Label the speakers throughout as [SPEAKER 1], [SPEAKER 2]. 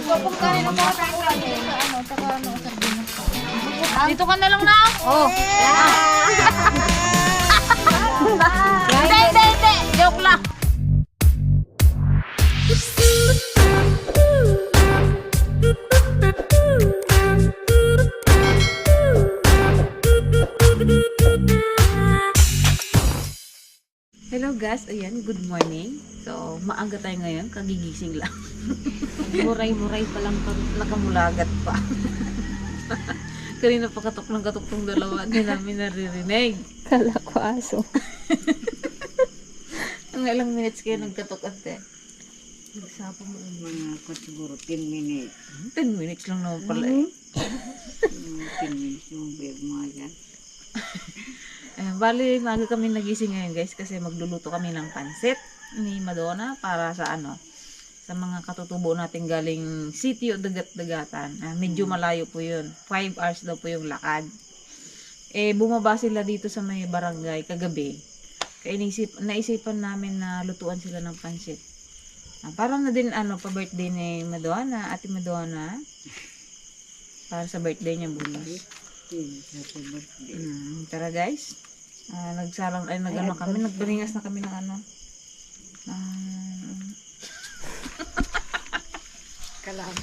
[SPEAKER 1] Kung kanin mo sa ano, saka ano, sardinas. Dito ka na lang na. Oh. Hindi. Joke lang.
[SPEAKER 2] Hello guys, ayan, good morning. So, maaga tayo ngayon, kagigising lang. Muray-muray pa lang pag nakamulagat pa. Kanina pa katok ng katok tong dalawa, di namin naririnig.
[SPEAKER 1] Kala ko aso.
[SPEAKER 2] Ang ilang minutes kayo nagkatok ate?
[SPEAKER 3] Nagsapo mo yung mga siguro 10 minutes.
[SPEAKER 2] 10 minutes lang naman pala eh.
[SPEAKER 3] 10 minutes yung bed mo yan.
[SPEAKER 2] Bali, maaga kami nagising ngayon guys kasi magluluto kami ng pansit ni Madonna para sa ano, sa mga katutubo natin galing city o dagat-dagatan. Medyo malayo po yun. 5 hours daw po yung lakad. Bumaba sila dito sa may barangay kagabi. Kaya naisipan namin na lutuan sila ng pansit. Parang na din ano, pa-birthday ni Madonna, Ate Madonna. Para sa birthday niya bukas. Tara guys. Nagsalang ay nagano kami, nagbaringas na kami ng ano.
[SPEAKER 3] Kalam.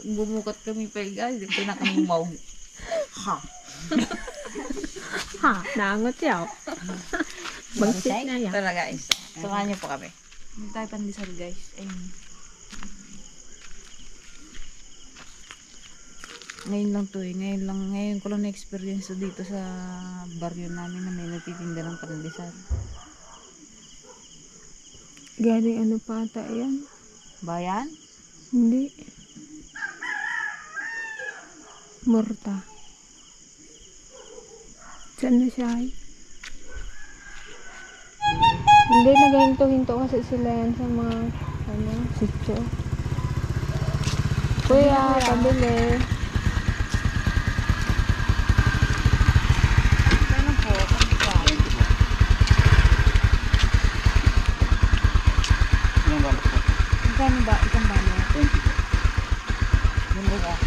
[SPEAKER 2] Bumukat kami pa guys, pinakamumaw. Ha.
[SPEAKER 1] Ha, naangot yaw. Bagsit na yaw.
[SPEAKER 2] Tara guys. Samahan niyo po kami. Hindi tayo pandesal guys. Ayun. Ngayon ko lang na-experience dito sa baryo namin na may nagtitinda ng pandesal.
[SPEAKER 1] Galing ano pa ata yan?
[SPEAKER 2] Bayan?
[SPEAKER 1] Hindi. Murta. Saan na siya ay? Hindi, nagahinto-hinto kasi sila yan sa mga ano, sityo. Kuya, pabili.
[SPEAKER 2] Magkano ba? Isang balo? 20. Yung buka.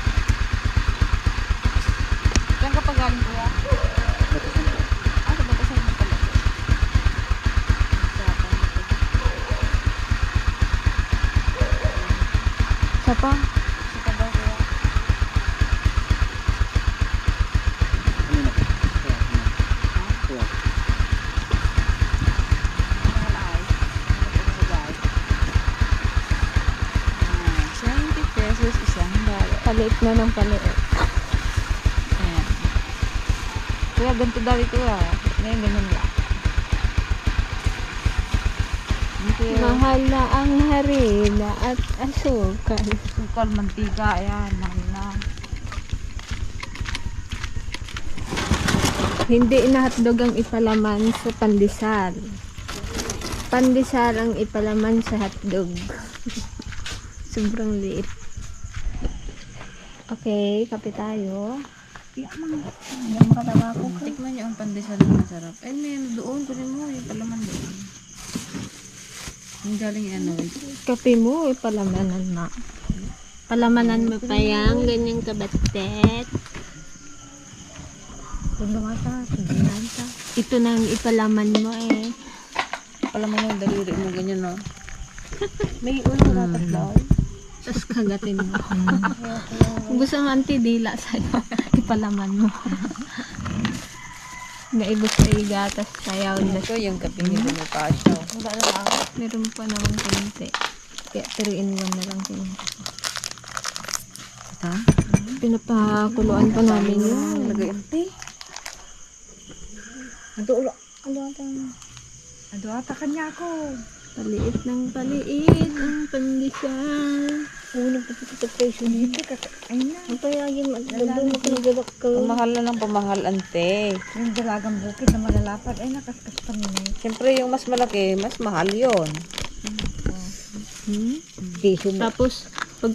[SPEAKER 2] Saan ka pa galing kuya? Sa Batasan mo pala.
[SPEAKER 1] Sa pa?
[SPEAKER 2] Sa pa daw kuya. Pesos isang balo.
[SPEAKER 1] Paliit na ng paliit.
[SPEAKER 2] Ayan. Kuya, ganito daw ito ah. Ngayon, ganyan lang. Thank you.
[SPEAKER 1] Mahal na ang harina at asukal.
[SPEAKER 2] Sukal, mantika, ayan, mahal na.
[SPEAKER 1] Hindi na hotdog ang ipalaman sa pandesal. Pandesal ang ipalaman sa hotdog. Sobrang liit. Okay, kape tayo.
[SPEAKER 2] Yung makatawa ko. Tikman niyo ang pandesal na masarap. May doon, kunin mo, yung palaman doon. Yung galing ano.
[SPEAKER 1] Kape mo, ipalamanan na. Palamanan mo pa yan, ganyang kabatet. Ito na ang ipalaman mo eh.
[SPEAKER 2] Palaman mo yung daliri mo, ganyan no. May ulo dapat daw.
[SPEAKER 1] Tapos kagatin mo. Kung gusto mo antidila sa'yo, ipalaman mo. Naibos sa igatas sayaw na.
[SPEAKER 2] Ito yung kape nito na pasyo.
[SPEAKER 1] Meron pa naman kunti. Kaya 3-in-1 na lang yun.
[SPEAKER 2] Ha?
[SPEAKER 1] Pinapakuluan pa namin yun.
[SPEAKER 2] Lagay ang tea. Ado ata kanya ako.
[SPEAKER 1] Paliit ng paliit ang pandesal.
[SPEAKER 3] Nagpapito presyo dito. Ayun na.
[SPEAKER 1] Ang payagin magdadong makalagabak ko.
[SPEAKER 2] Pamahal na ng pamahal, ante.
[SPEAKER 3] Yung dalagang bukid na malalapad ay nakaskas pa nila.
[SPEAKER 2] Siyempre yung mas malaki, mas mahal yon.
[SPEAKER 3] Piso mo.
[SPEAKER 1] Tapos, pag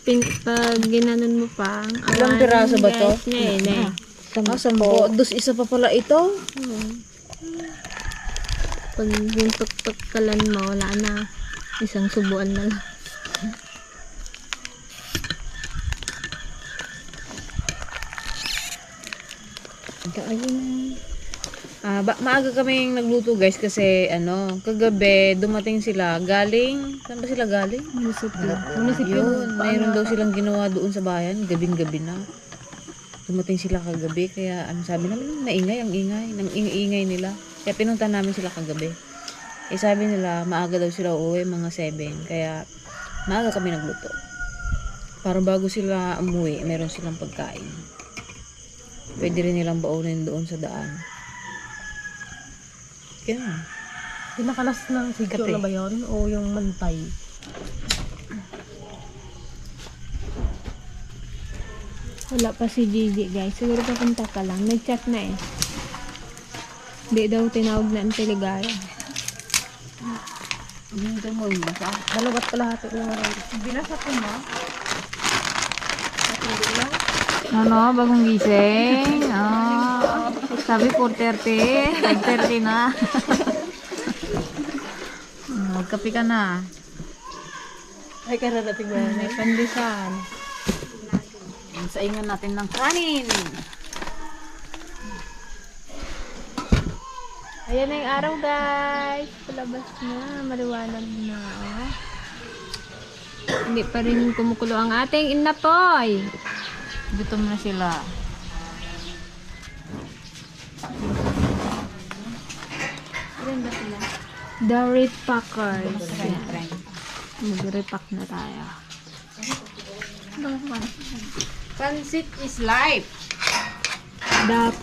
[SPEAKER 1] ginanon mo pa, ang
[SPEAKER 2] Ilang piraso ba to?
[SPEAKER 1] Ngayon eh.
[SPEAKER 2] 10. Dus isa pa pala ito.
[SPEAKER 1] Pag yung tuktok kalan mo, wala na. Isang subuan na lang. Ayun.
[SPEAKER 2] Maaga kaming nagluto guys kasi kagabi dumating sila galing, saan ba sila galing? Yun, mayroon daw silang ginawa doon sa bayan, gabing-gabi na. Dumating sila kagabi, kaya sabi namin, maingay, ang ingay nila. Kaya pinunta namin sila kagabi. Sabi nila, maaga daw sila uuwi, mga 7, kaya maaga kami nagluto. Para bago sila umuwi, meron silang pagkain. Pwede rin nilang baunin doon sa daan. Kaya
[SPEAKER 3] Pinakalas ng sityo na ba yun? O yung mantay?
[SPEAKER 1] Wala pa si Gigi guys. Siguro papunta pa lang. Nag-chat na eh. Di daw tinawag na ang teligaya.
[SPEAKER 3] Hindi mo yung basa. Dalawat kalahati lang rin. Binasa ko mo?
[SPEAKER 2] Ano, bagong gising? Sabi 4:30, 5:30 na. Magkape ka na.
[SPEAKER 3] Ay, kararating mo yan.
[SPEAKER 1] May pandesal.
[SPEAKER 2] Saingan natin ng kanin.
[SPEAKER 1] Ayan na yung araw guys. Palabas na. Maliwanag na. Oh. Hindi pa rin kumukulo ang ating inapoy.
[SPEAKER 2] Gutom na sila.
[SPEAKER 1] The Repackers. Mag-repack na tayo.
[SPEAKER 2] Pansit is life.
[SPEAKER 1] The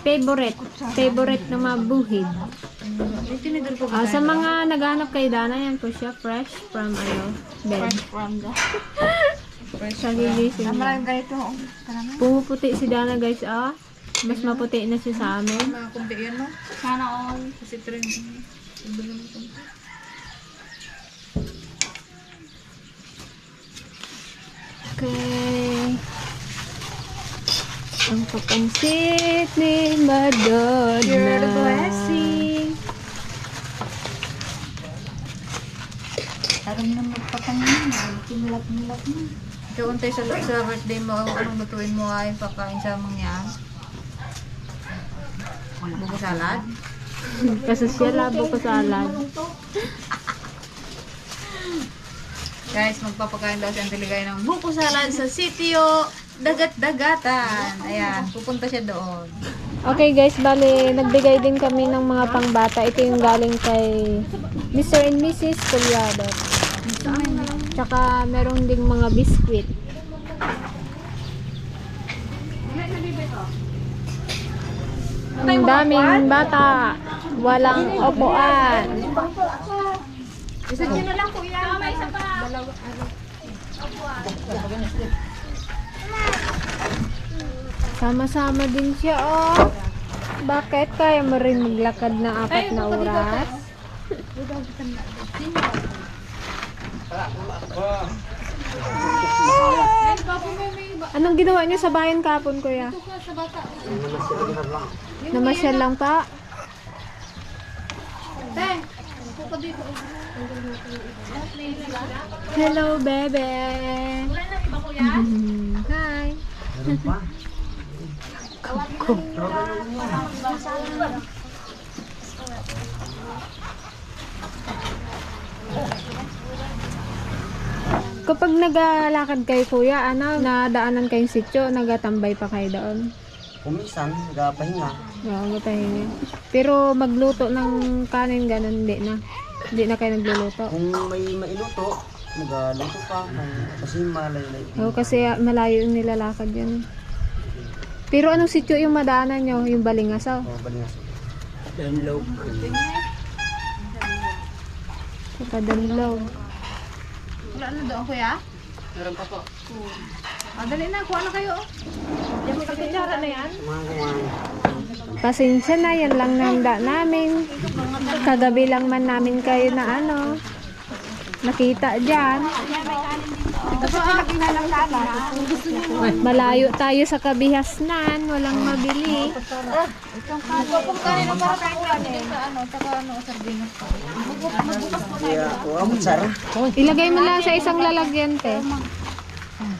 [SPEAKER 1] favorite na mabuhid. Sa mga naghanap kay Dana, yan po siya, fresh from bed. Sagigising na. Pumuputi si Dana guys, mas maputi na siya sa amin.
[SPEAKER 2] Mga kunti yan, no?
[SPEAKER 1] Sana all.
[SPEAKER 2] Kasi trend.
[SPEAKER 1] Okay. Ang papansit ni Madonna.
[SPEAKER 2] You're the blessing.
[SPEAKER 3] Aram na magpakanin. Kinulap-nulap na.
[SPEAKER 2] Ikaw untay sa birthday mo, anong lutuin mo ay pagkain sa mga buko salad?
[SPEAKER 1] Kasosyal, buko salad.
[SPEAKER 2] Guys, magpapakain daw si Auntie Ligay ng buko salad sa sitio Dagat-Dagatan. Ayan, pupunta siya doon.
[SPEAKER 1] Okay guys, bali, nagbigay din kami ng mga pangbata. Ito yung galing kay Mr. and Mrs. Collado. Tsaka meron ding mga biskwit. Ang daming bata. Walang upuan.
[SPEAKER 2] Isa nyo na lang po yan. May isa pa.
[SPEAKER 1] Sama-sama din siya, oh. Bakit? Kaya mo rin maglakad na 4 na oras? Anong ginawa niyo sa bayan kapon, kuya? Namasyal lang pa? Hello, bebe. Hi. Kapag naglalakad kayo, kuya, nadaanan kayong sityo, nagatambay pa kayo doon?
[SPEAKER 4] Kuminsan, nagapahinga.
[SPEAKER 1] Oo, pahinga. Pero magluto ng kanin, ganun, hindi na. Hindi na kayo nagluluto.
[SPEAKER 4] Kung may mailuto, magaluto pa. Kasi malaylay.
[SPEAKER 1] Oo, kasi malayo yung nilalakad yun. Pero anong sityo yung madaanan nyo? Yung Balingasaw?
[SPEAKER 4] O, balingas. Danlaw.
[SPEAKER 1] Sa Padanlaw.
[SPEAKER 2] Wala na doon, kuya?
[SPEAKER 4] Meron pa po.
[SPEAKER 2] Dali na, kuha na kayo. Yung magkakutsara na yan.
[SPEAKER 1] Pasensya na, yan lang nanda namin. Kagabi lang man namin kayo na nakita dyan. Malayo tayo sa Kabihasnan, walang mabili.
[SPEAKER 4] Kaya, kuha mo, Sara.
[SPEAKER 1] Ilagay mo lang sa isang lalagyan, te.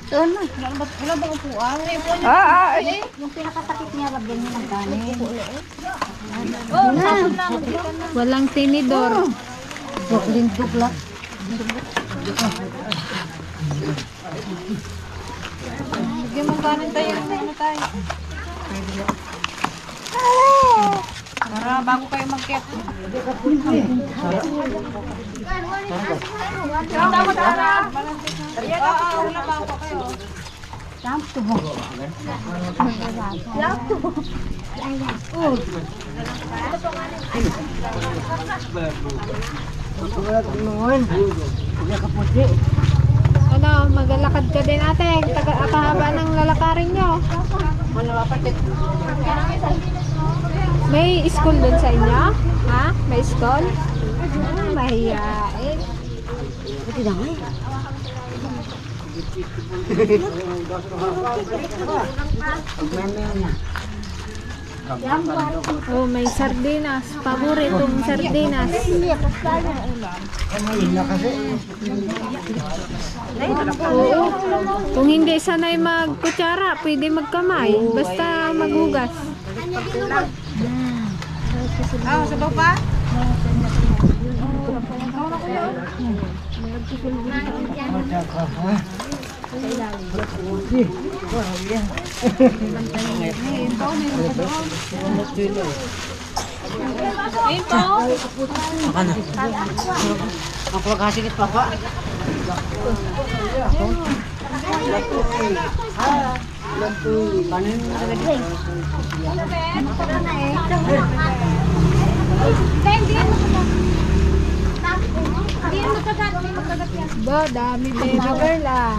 [SPEAKER 2] Wala bang upuan?
[SPEAKER 3] Yung pinakatakip niya, lagyan niya ng kanin.
[SPEAKER 1] Walang tinidor.
[SPEAKER 3] Lindog lang.
[SPEAKER 2] Bigyan mong kanin tayo. Ano tayo? Para bago kayo mag-ket. Wala bago kayo.
[SPEAKER 3] Sampo mo.
[SPEAKER 1] Ano, maglalakad ka din ate. Kahaba ng lalakarin nyo. May school dun sa inyo? Ha? May school? Mahiyain.
[SPEAKER 3] Buti na nga.
[SPEAKER 1] Oh, may sardinas. Paboritong sardinas. Oo. Kung hindi sanay magkutsara, pwede magkamay. Basta maghugas.
[SPEAKER 2] Sabaw pa?
[SPEAKER 3] Ako kasikit pa pa.
[SPEAKER 1] Ba, dami baby girl ah.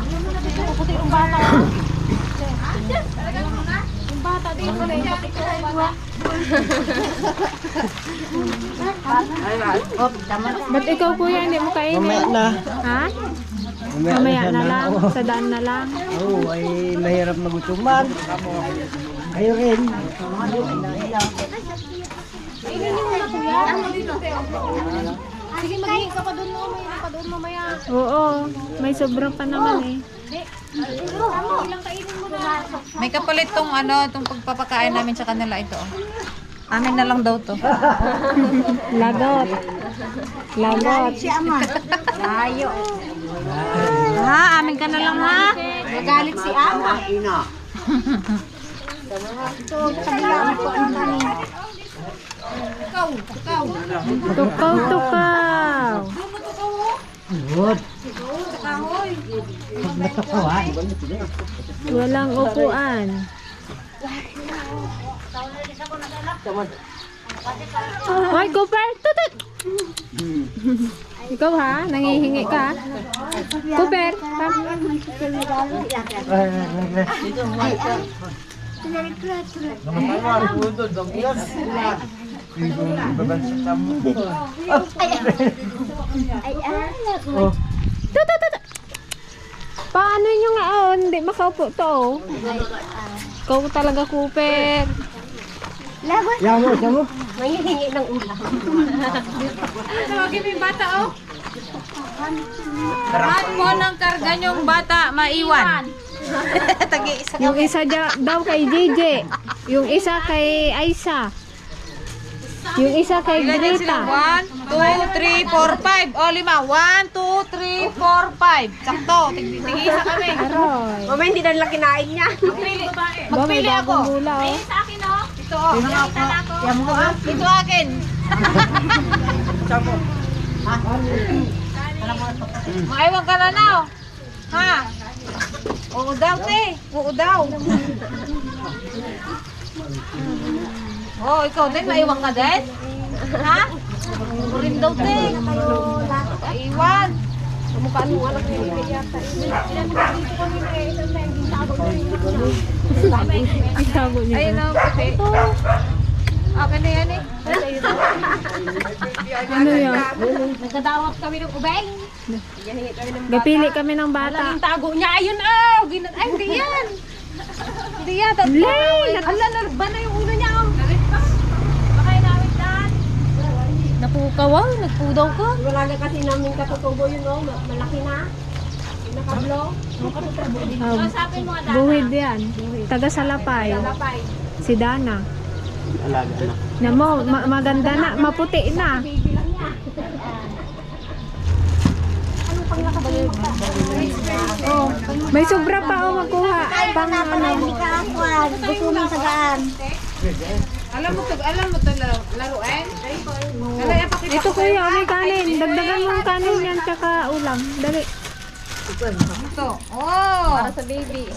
[SPEAKER 1] Ba't ikaw kuya hindi mo kainin?
[SPEAKER 4] Mamaya na.
[SPEAKER 1] Ha? Mamaya na lang, sa daan na lang.
[SPEAKER 4] Oo, ay mahirap na gutuman. Kayo rin.
[SPEAKER 1] Sige, magiging ka pa doon mo, Oo, may sobrang pa naman eh.
[SPEAKER 2] May kapalit tong itong pagpapakain namin sa kanila ito. Amin na lang daw to.
[SPEAKER 1] Lagot. Lagot.
[SPEAKER 3] Layo.
[SPEAKER 2] Ha? Amin ka na lang ha?
[SPEAKER 3] Magalit si Ama.
[SPEAKER 1] Tukaw-tukaw.
[SPEAKER 4] Good. Pag natukuha.
[SPEAKER 1] Walang upuan. Hoy, Cooper! Tutut! Ikaw ha? Nangihingi ka? Cooper! Tutut! Paano nyo nga hindi makaupo to oh? Ikaw talaga, Cooper.
[SPEAKER 4] Yaмо.
[SPEAKER 3] Mangihingi ng ulam.
[SPEAKER 2] Tawagin mo yung bata oh. Lahat mo ng karga niyong bata maiwan. Tagi-isa
[SPEAKER 1] Yung isa daw kay JJ. Yung isa kay Aisa. Yung isa kay
[SPEAKER 2] Ilan sila?
[SPEAKER 1] Greta.
[SPEAKER 2] 1, 2, 3, 4, 5. O, 5. 1, 2, 3, 4, 5. Sakto. Tig-isa kami.
[SPEAKER 1] Aroy.
[SPEAKER 3] Mama, hindi na lang kinain niya.
[SPEAKER 2] Magpili ako.
[SPEAKER 1] Bula, oh.
[SPEAKER 2] Ito oh. Ito akin. Maiwan ka na now. Ha? Oo daw, te. Oo daw. Oh, ikaw din, maiwan ka din? Ha? Ako rin daw, te. Maiwan.
[SPEAKER 3] Mukha nung anak niya yata.
[SPEAKER 1] Itago niya.
[SPEAKER 2] Ayun ang puti. Akin na yan eh.
[SPEAKER 1] Ano yan?
[SPEAKER 3] Nagkadawat kami ng ubeng.
[SPEAKER 1] Gapili kami ng bata.
[SPEAKER 3] Ang tago niya, ayun ah! Ay, hindi yan! Hindi yan. Ala, narba na yung ulo niya. Baka inawit daan.
[SPEAKER 1] Napukaw ah. Nagpudaw ka.
[SPEAKER 3] Wala na kasi namin katutubo yun, oh. Malaki na.
[SPEAKER 1] Buhid yan. Taga Salapay. Si Dana.
[SPEAKER 4] Alaga na.
[SPEAKER 1] Na mo, maganda na, maputi na. Oh, may sobra pa oh magkuha. Pang ano.
[SPEAKER 3] Alam mo to laruan?
[SPEAKER 1] Ito kuya, may kanin. Dagdagan mo ang kanin yan tsaka ulam. Dali.
[SPEAKER 3] Ito. Oh. Para sa baby.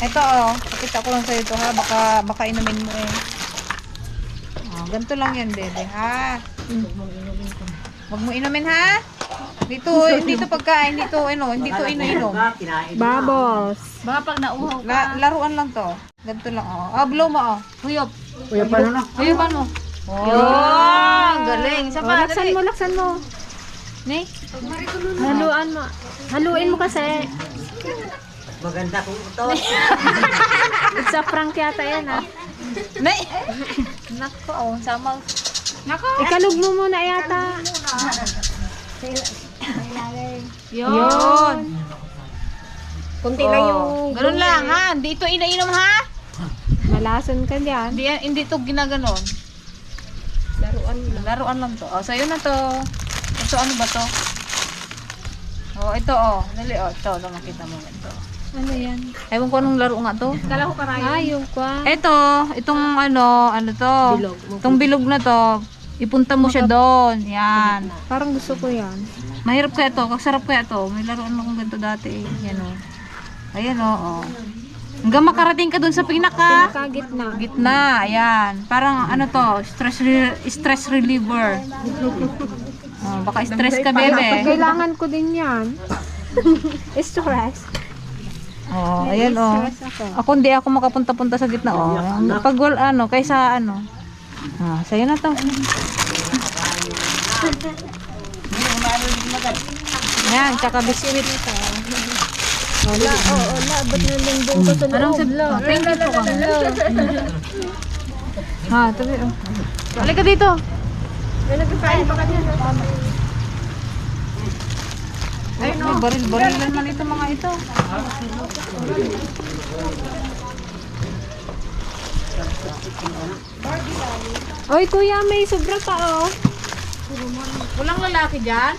[SPEAKER 3] Ito oh. Pakita ko lang sa'yo ito ha. Baka inumin mo eh. Oh, ganito lang yan, bebe ha. Huwag mo inumin ha. Dito pagkain, dito ino-inom.
[SPEAKER 1] Bubbles.
[SPEAKER 3] Baka pag nauhaw ka. Laruan lang to. Ganito lang oh. Ah, blow mo oh. Huyop.
[SPEAKER 4] Kuya, paano na?
[SPEAKER 3] Huyupan mo. Oh, galing. Isa
[SPEAKER 1] Oh,
[SPEAKER 3] pa,
[SPEAKER 1] laksan mo.
[SPEAKER 3] Ni?
[SPEAKER 1] Haluan mo. Haluin mo kasi.
[SPEAKER 4] Maganda kung ito.
[SPEAKER 1] It's a prank yata yan ah.
[SPEAKER 3] Ni? Nako, oh, sama. Nako.
[SPEAKER 1] Ikalog mo muna yata.
[SPEAKER 3] Yun.
[SPEAKER 1] Kunti lang yung...
[SPEAKER 3] Ganun lang ha. Hindi ito inainom ha.
[SPEAKER 1] Malason ka dyan.
[SPEAKER 3] Hindi ito ginaganon. Laruan lang to. Oh, sa'yo na to. Ito ano ba to? Oh, ito oh. Dali oh. Ito, makita mo ito.
[SPEAKER 1] Ano yan?
[SPEAKER 3] Ewan ko anong laro nga to.
[SPEAKER 1] Kala ko karayo. Ah, yung kwa.
[SPEAKER 3] Itong ano to. Itong bilog na to. Ipunta mo siya doon. Yan.
[SPEAKER 1] Parang gusto ko yan.
[SPEAKER 3] Mahirap kaya to. Kasarap kaya to. May laruan akong ganito dati. Yan oh. Ayan oh. Hanggang makarating ka doon sa
[SPEAKER 1] Pinakagitna.
[SPEAKER 3] gitna, ayan. Parang ano to, stress reliever. Oh, baka stress ka, bebe.
[SPEAKER 1] Kailangan ko din yan. Stress.
[SPEAKER 3] Oh, ayan oh.
[SPEAKER 1] Stress ako.
[SPEAKER 3] Ako hindi ako makapunta-punta sa gitna oh. Pag ano, kaysa ano. Ah, sa'yo na to. Ayan, tsaka biskuit.
[SPEAKER 1] Wala, wala. Ba't nalindong ko sa
[SPEAKER 3] Anong
[SPEAKER 1] loob?
[SPEAKER 3] sa thank you po ka. Ha, tabi oh. Balik ka dito. Ay, no, baril-barilan man ito mga ito.
[SPEAKER 1] Oy, kuya, may sobra pa oh.
[SPEAKER 3] Walang lalaki dyan?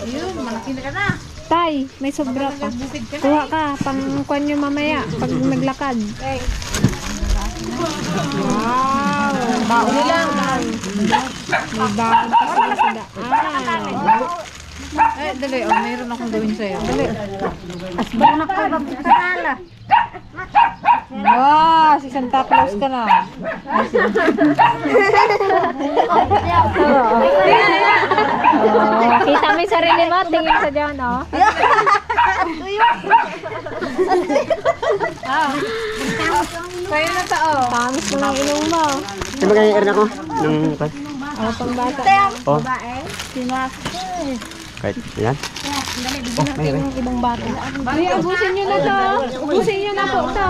[SPEAKER 3] Ayun, malaki na ka na.
[SPEAKER 1] Tay, may sobra pa. Kuha ka, pang kwan nyo mamaya, pag naglakad. Wow!
[SPEAKER 3] Baon lang.
[SPEAKER 1] May baon pa sila sa daan.
[SPEAKER 3] Eh, dali, oh, mayroon akong gawin sa'yo. Dali. Wow, si Santa Claus ka na.
[SPEAKER 1] Oh, kita mo yung sarili mo, tingin sa dyan, oh.
[SPEAKER 3] Sa'yo na to, oh.
[SPEAKER 1] Tamis mo lang ilong mo.
[SPEAKER 4] Di ba ganyan erin ako? Nung pas?
[SPEAKER 1] Oh, pang bata.
[SPEAKER 4] Oh. Kahit yan? Oh, may erin.
[SPEAKER 1] Ibang bata. Ay, ubusin nyo na to. Ubusin nyo na po to.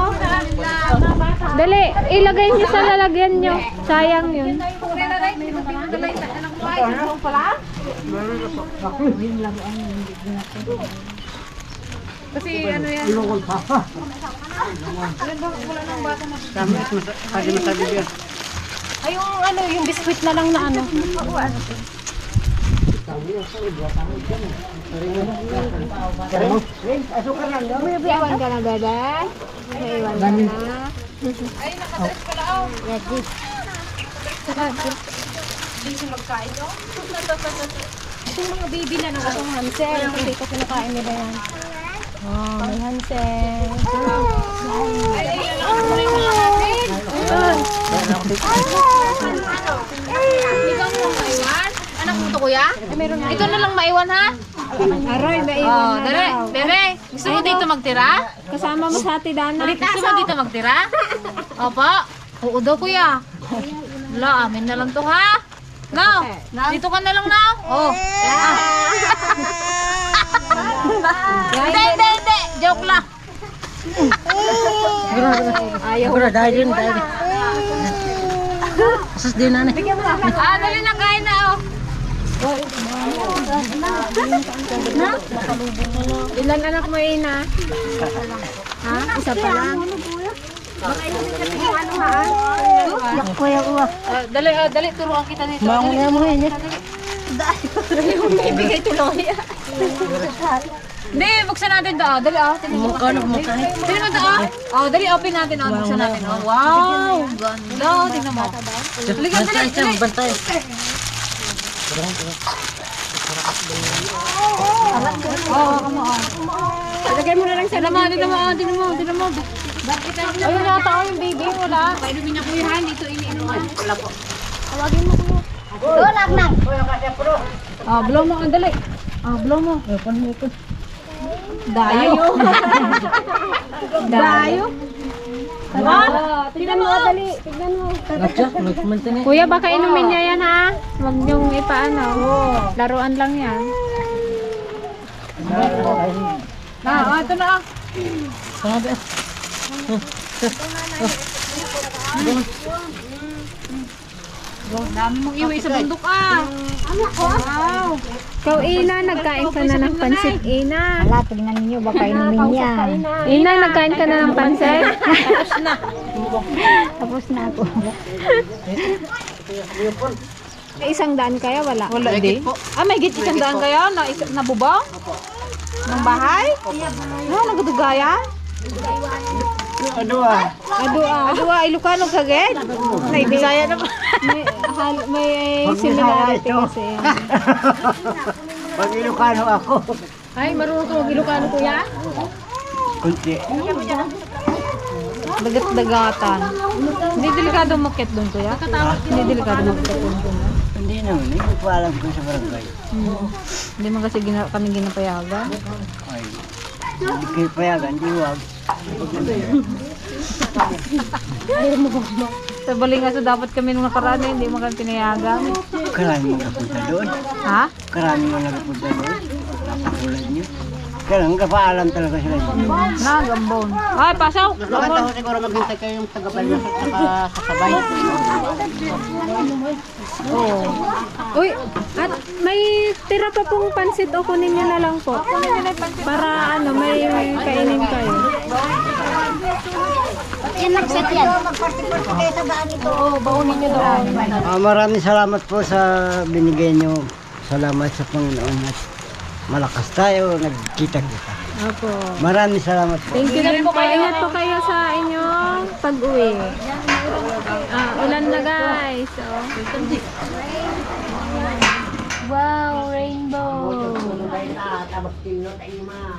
[SPEAKER 1] Dali, ilagay nyo sa lalagyan nyo. Sayang yun.
[SPEAKER 3] Kasi ano yan?
[SPEAKER 4] Kaya masabi yan.
[SPEAKER 1] Ay, yung ano, yung biskuit na lang na ano. May iwan ka na, bebe? May iwan ka na.
[SPEAKER 3] Ay, nakatas pala, oh.
[SPEAKER 1] Itong mga baby na nang itong Hansel. Kasi ito kinakain nila yan. Oh, may Hansel.
[SPEAKER 3] Ikaw mo maiwan? Anak mo to, kuya? Ito na lang maiwan, ha?
[SPEAKER 1] Aroy, may iwan
[SPEAKER 3] Oh,
[SPEAKER 1] na
[SPEAKER 3] dali.
[SPEAKER 1] daw.
[SPEAKER 3] Bebe, gusto mo dito magtira?
[SPEAKER 1] Kasama mo sa ati, Dana.
[SPEAKER 3] Gusto mo dito magtira? Opo. Oo daw, kuya. Wala, amin na lang to, ha? No, dito ka na lang na. Oh. Hindi. Joke lang.
[SPEAKER 1] Ayaw.
[SPEAKER 4] Dahil din, dahil din. Asas din na.
[SPEAKER 3] Dali na, kain na, oh.
[SPEAKER 1] Ilan anak mo, Ina? Ha? Isa pa lang?
[SPEAKER 3] Dali, turuan kita nito. Ibigay tulong yan. Hindi, buksan natin daw. Dali Mukha na mukha. Dali mo daw. Dali, open natin. Buksan natin. Wow, ganda. Tingnan mo. Dali.
[SPEAKER 4] Bantay.
[SPEAKER 3] Come on.
[SPEAKER 1] Lagay mo na lang sa laman.
[SPEAKER 3] Tingnan mo.
[SPEAKER 1] Ayun yata ako yung baby. Wala.
[SPEAKER 3] Painumin niya kuya Han. Dito iniinuman. Wala po.
[SPEAKER 1] Tawagin mo ko.
[SPEAKER 3] Blow mo. Dali. Blow mo. Dayo. Dayo.
[SPEAKER 1] Tignan mo, dali. Tignan mo.
[SPEAKER 4] Gotcha, magkumanta na.
[SPEAKER 1] Kuya, baka inumin niya yan, ha? Huwag niyong ipaano. Laruan lang yan.
[SPEAKER 3] Ito na.
[SPEAKER 4] Sabi.
[SPEAKER 3] Dami mong iwi sa bundok Wow.
[SPEAKER 1] Ikaw, Ina, nagkain ka na ng pansit, Ina.
[SPEAKER 5] Wala, tignan ninyo, baka inumin niya.
[SPEAKER 1] Ina, nagkain ka na ng pansit?
[SPEAKER 5] Tapos na ako.
[SPEAKER 1] May 100 kaya, wala.
[SPEAKER 3] Wala din. May git 100 kaya na nabubang? Ng bahay? Nagdugayan? Adua, Ilocano kagad? May Bisaya naman.
[SPEAKER 1] May similarity kasi.
[SPEAKER 4] Pag Ilocano ako.
[SPEAKER 1] Ay, marunong ka mag-Ilocano, kuya?
[SPEAKER 4] Kunti.
[SPEAKER 3] Dagat-dagatan. Hindi delikado umakyat doon kuya? Hindi delikado umakyat doon kuya?
[SPEAKER 4] Hindi naman, hindi ko alam kung sa barangay.
[SPEAKER 3] Hindi man kasi kami ginapayagan.
[SPEAKER 4] Ay, hindi kayo payagan, di wag.
[SPEAKER 3] Sa Balingaso dapat kami nung nakaraan hindi mo kami pinayagan.
[SPEAKER 4] Karami mo napunta doon.
[SPEAKER 3] Ha?
[SPEAKER 4] Karami mo napunta doon. Napatulad niyo. Kaya lang, kapaalam talaga sila niyo.
[SPEAKER 3] Gambon. Ay, pasaw!
[SPEAKER 4] Maganda ko siguro maghintay kayo yung taga-balyo sa sasabay.
[SPEAKER 1] Uy, at may tira pa pong pansit o kunin niyo na lang po. Para may kainin kayo.
[SPEAKER 5] Yan lang set yan.
[SPEAKER 4] Maraming salamat po sa binigay niyo. Salamat sa Panginoon at malakas tayo, nagkita-kita.
[SPEAKER 1] Opo.
[SPEAKER 4] Maraming salamat po.
[SPEAKER 1] Thank you rin po kayo. Ingat po kayo sa inyong pag-uwi. Ulan na guys. Wow, rainbow.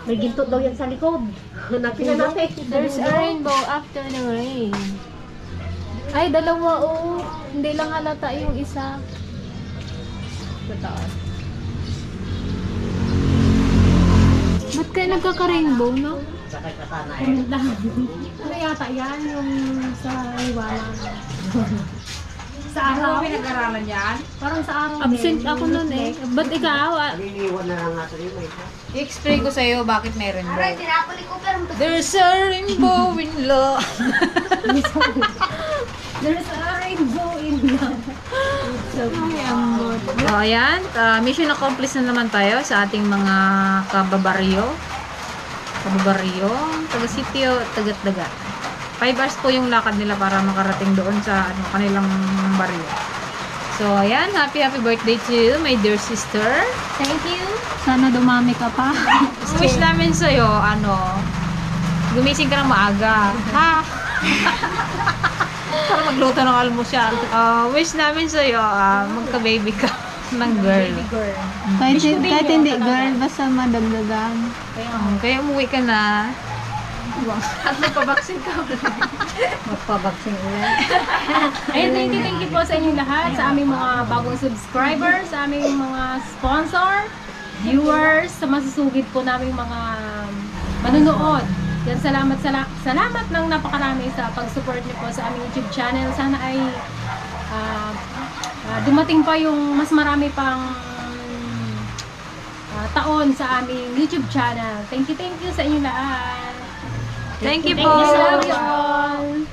[SPEAKER 5] May ginto daw yan sa likod. Hanapin na natin.
[SPEAKER 1] There's a rainbow after the rain. Ay, dalawa oh. Hindi lang halata yung isa. Ba't kayo nagkaka-rainbow, no? Ano yata yan? Yung sa iwanan. Sa araw?
[SPEAKER 3] Pinag-aralan yan?
[SPEAKER 1] Parang sa araw. Absent ako nun eh. Ba't ikaw?
[SPEAKER 3] I-explain ko sa'yo bakit may rainbow. There's a rainbow in love.
[SPEAKER 1] There's a rainbow in love.
[SPEAKER 3] Ayan, mission accomplished na naman tayo sa ating mga kababaryo, taga-sitio, tagat-dagat. 5 hours po yung lakad nila para makarating doon sa kanilang baryo. So, ayan, happy birthday to you, my dear sister.
[SPEAKER 1] Thank you. Sana dumami ka pa.
[SPEAKER 3] Wish namin sa'yo, gumising ka ng maaga. Ha? Para magluto ng almusal. Wish namin sa'yo, magka-baby ka ng girl.
[SPEAKER 1] Kahit hindi girl, basta madagdagan.
[SPEAKER 3] Kaya umuwi ka na. At magpabaksin ka.
[SPEAKER 5] Magpabaksin ulit.
[SPEAKER 1] Ayun, thank you po sa inyong lahat, sa aming mga bagong subscribers, sa aming mga sponsor, viewers, sa masusugid po naming mga manunood. Yan, salamat ng napakarami sa pag-support niyo po sa aming YouTube channel. Sana ay dumating pa yung mas marami pang taon sa aming YouTube channel. Thank you sa inyong lahat.
[SPEAKER 3] Thank you po.
[SPEAKER 1] Love you all.